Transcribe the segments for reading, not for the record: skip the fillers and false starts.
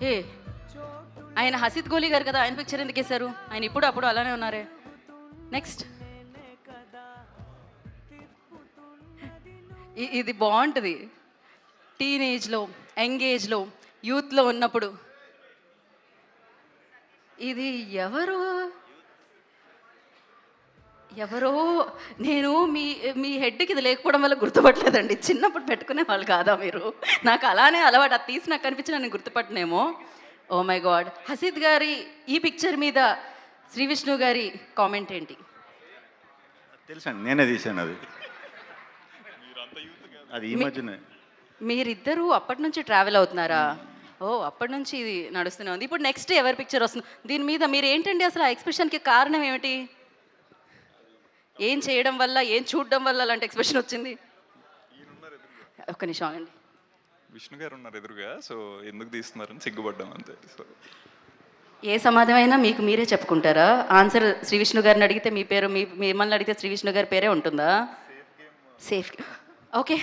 ఏ ఆయన హసిద్ గోలీ గారు కదా, ఆయన పిక్చర్ ఎందుకు వేశారు? ఆయన ఇప్పుడు అప్పుడు అలానే ఉన్నారే. నెక్స్ట్ ఇది బాగుంటుంది. టీనేజ్లో, యంగేజ్లో, యూత్లో ఉన్నప్పుడు. ఇది ఎవరు ఎవరో నేను మీ మీ హెడ్కి ఇది లేకపోవడం వల్ల గుర్తుపట్టలేదండి. చిన్నప్పుడు పెట్టుకునే వాళ్ళు కాదా మీరు? నాకు అలానే అలవాటు, అది తీసి నాకు కనిపించిన నేను గుర్తుపట్టనేమో. Oh my God. హసీద్ గారి ఈ పిక్చర్ మీద శ్రీ విష్ణు గారి కామెంట్ ఏంటి? తెలుసండి, నేనే తీసాను అది. అది ఈ మధ్యనే. మీరిద్దరూ అప్పటి నుంచి ట్రావెల్ అవుతున్నారా? ఓ, అప్పటి నుంచి ఇది నడుస్తూనే ఉంది. ఇప్పుడు నెక్స్ట్ ఎవరి పిక్చర్ వస్తుంది? దీని మీద మీరు ఏంటండి అసలు ఆ ఎక్స్ప్రెషన్కి కారణం ఏమిటి? ఏం చేయడం వల్ల, ఏం చూడడం వల్ల అలాంటి ఎక్స్ప్రెషన్ వచ్చింది? ఒక్క నిమిషం ఆగండి. విష్ణు గారు ఉన్నారు ఎదురుగా, సో ఎందుకు తీస్తున్నారని సిగ్గుపడ్డాం అంతే. సో ఏ సమాధానమైనా మీకు మీరే చెప్పుకుంటారా? ఆన్సర్ శ్రీ విష్ణు గారిని అడిగితే మీ పేరు, మిమ్మల్ని అడిగితే శ్రీ విష్ణు గారి పేరే ఉంటుందా? సేఫ్. Okay,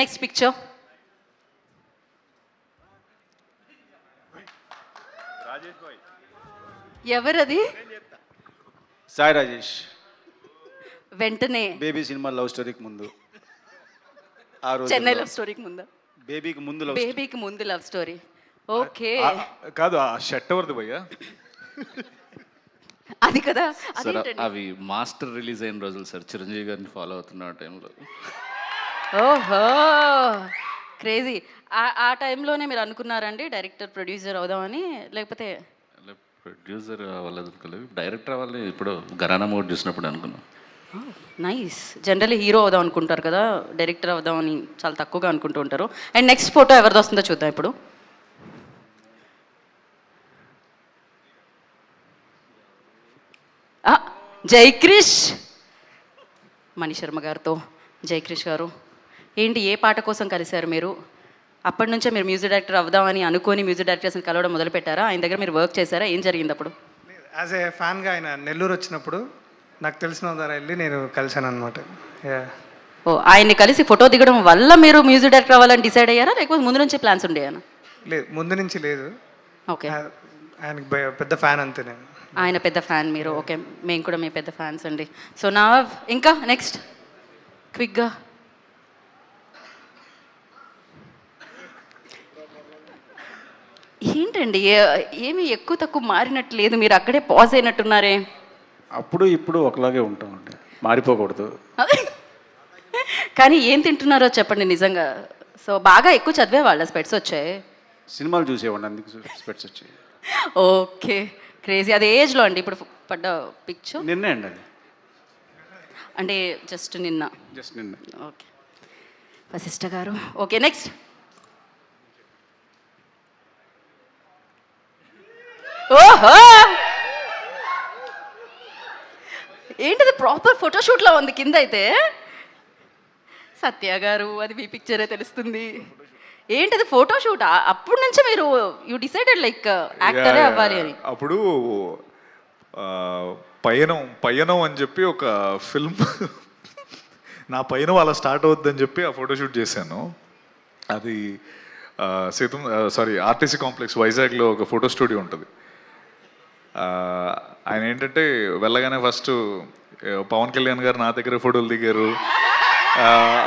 next picture. ఎవరది? సాయి రాజేష్. వెంటనే బేబీ సినిమా లవ్ స్టోరీకి ముందు, ఆ రోజు చెన్నై లవ్ స్టోరీకి ముందా? బేబీకి ముందు బేబీకి ముందు లవ్ స్టోరీ. ఓకే, కాదు, ఆ షర్ట్ ఎవరిది భయ్యా? అది కదా. సార్ అదేంటండి? అవి మాస్టర్ రిలీజ్ అయిన రోజులు సార్, చిరంజీవి గారిని ఫాలో అవుతున్న ఆ టైంలో. ఓహో, క్రేజీ. ఆ టైంలోనే మీరు అనుకున్నారండి డైరెక్టర్ ప్రొడ్యూసర్ అవుదామని? లేకపోతే ప్రొడ్యూసర్ అవ్వలేదు అనుకోలేదు, డైరెక్టర్ అవ్వాలి. ఇప్పుడు గరానా మోడ్ చూసినప్పుడు అనుకున్నాం. నైస్. జనరల్లీ హీరో అవుదాం అనుకుంటారు కదా, డైరెక్టర్ అవుదామని చాలా తక్కువగా అనుకుంటూ ఉంటారు. అండ్ నెక్స్ట్ ఫోటో ఎవరిది వస్తుందో చూద్దాం ఇప్పుడు. జైక్రిష్, మణిశర్మ గారితో. జైక్రిష్ గారు ఏంటి, ఏ పాట కోసం కలిశారు మీరు? అప్పటి నుంచే మీరు మ్యూజిక్ డైరెక్టర్ అవుదామని అనుకొని మ్యూజిక్ డైరెక్టర్స్ని కలవడం మొదలుపెట్టారా? ఆయన దగ్గర మీరు వర్క్ చేశారా? ఏం జరిగింది అప్పుడు? యాజ్ ఏ ఫ్యాన్గా ఆయన నెల్లూరు వచ్చినప్పుడు నాకు తెలిసిన ద్వారా వెళ్ళి నేను కలిశాను అనమాట. ఓ, ఆయన్ని కలిసి ఫోటో దిగడం వల్ల మీరు మ్యూజిక్ డైరెక్టర్ అవ్వాలని డిసైడ్ అయ్యారా, లేకపోతే ముందు నుంచి ప్లాన్స్ ఉండేనా? లేదు, ముందు నుంచి లేదు. ఓకే, ఆయనకి పెద్ద ఫ్యాన్ అంతే నేను. ఆయన పెద్ద ఫ్యాన్ మీరు. ఓకే, మేము కూడా మీ పెద్ద ఫ్యాన్స్ అండి. సో నా ఇంకా నెక్స్ట్ క్విక్గా. ఏంటండి ఏమి ఎక్కువ తక్కువ మారినట్టు లేదు, మీరు అక్కడే పాజ్ అయినట్టున్నారే. అప్పుడు ఇప్పుడు ఒకలాగే ఉంటామండి, మారిపోకూడదు. కానీ ఏం తింటున్నారో చెప్పండి నిజంగా. సో బాగా ఎక్కువ చదివే వాళ్ళ స్పెట్స్ వచ్చాయి? సినిమాలు చూసేవాడిని, అందుకు స్పెట్స్ వచ్చాయి. Okay, crazy. అది ఏజ్లో అండి ఇప్పుడు పడ్డ పిక్చర్? నిన్నే అండి అది, అంటే జస్ట్ నిన్న. జస్ట్ నిన్న. ఓకే, వశిష్ఠ గారు. Okay, next. ఓహో, ఏంటిది ప్రాపర్ ఫోటోషూట్లో ఉంది కింద అయితే. సత్య గారు, అది మీ పిక్చరే తెలుస్తుంది. ఏంటిది ఫోటోషూట్? అప్పటి నుంచి మీరు యూ డిసైడెడ్ లైక్ యాక్టరే అవ్వాలి అని? అప్పుడు పయనం అని చెప్పి ఒక ఫిల్మ్, నా పయనం అలా స్టార్ట్ అవుద్దని చెప్పి ఆ ఫోటోషూట్ చేశాను. అది ఆర్టీసీ కాంప్లెక్స్ వైజాగ్లో ఒక ఫోటో స్టూడియో ఉంటుంది. ఆయన ఏంటంటే వెళ్ళగానే ఫస్ట్ పవన్ కళ్యాణ్ గారు నా దగ్గర ఫోటోలు దిగారు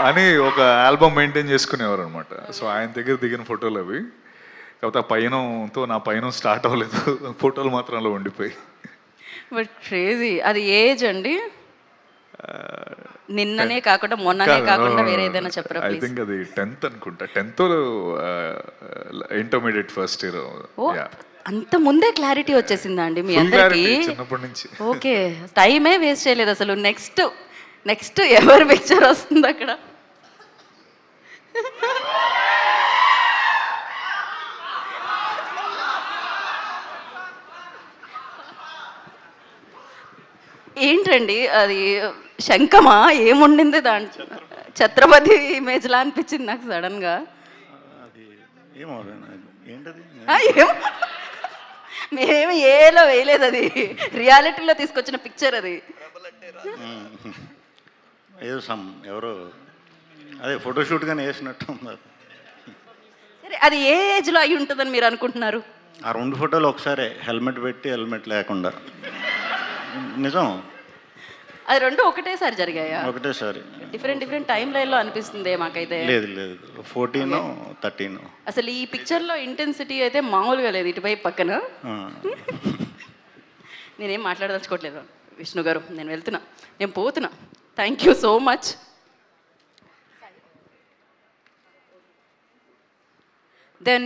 అని ఒక ఆల్బమ్ మెయింటైన్ చేసుకునేవారు అనమాట. సో ఆయన దగ్గర దిగిన ఫోటోలు అవి. కాకపోతే ఆ పయనంతో నా పయనం స్టార్ట్ అవ్వలేదు, ఫోటోలు మాత్రం అలా ఉండిపోయి. But crazy. అది ఏజ్ అండి? నిన్ననే కాకుండా మొన్ననే కాకుండా వేరే ఏదైనా చెప్పరా ఐ ప్లీజ్? థింక్ అది 10th అనుకుంటా, 10th ఇంటర్మీడియట్ ఫస్ట్ ఇయర్. ఓ, అంత ముందే క్లారిటీ వచ్చేసిందా అండి మీ Full అందరికి? clarity చిన్నప్పటి నుంచి. ఓకే, టైమే వేస్ట్ చేయలేదు అసలు. నెక్స్ట్ ఎవరి పిక్చర్ వస్తుంది అక్కడ? ఏంటండి అది, శంఖమా ఏముండింది దాంట్లో? ఛత్రపతి ఇమేజ్లా అనిపించింది నాకు సడన్గా. అది ఏమో ఏంటది, ఏమో, మేమేమి ఏలో వేయలేదు, అది రియాలిటీలో తీసుకొచ్చిన పిక్చర్ అది. ఏదో ఎవరో అదే ఫోటోషూట్ గానే వేసినట్టు ఉన్నారు. సరే, అది ఏ ఏజ్లో అయి ఉంటుందని మీరు అనుకుంటున్నారు? ఆ 2 ఫోటోలు ఒకసారే, హెల్మెట్ పెట్టి హెల్మెట్ లేకుండా. నిజం, అది రెండు ఒకటేసారి జరిగాయా? ఒకటేసారి. డిఫరెంట్ టైం లైన్లో అనిపిస్తుంది మాకైతే. లేదు 14, 13. అసలు ఈ పిక్చర్లో ఇంటెన్సిటీ అయితే మామూలుగా లేదు ఇటువైపు పక్కన. నేనేం మాట్లాడదలుచుకోవట్లేదు విష్ణు గారు, నేను వెళ్తున్నా, నేను పోతున్నా. Thank you so much. Then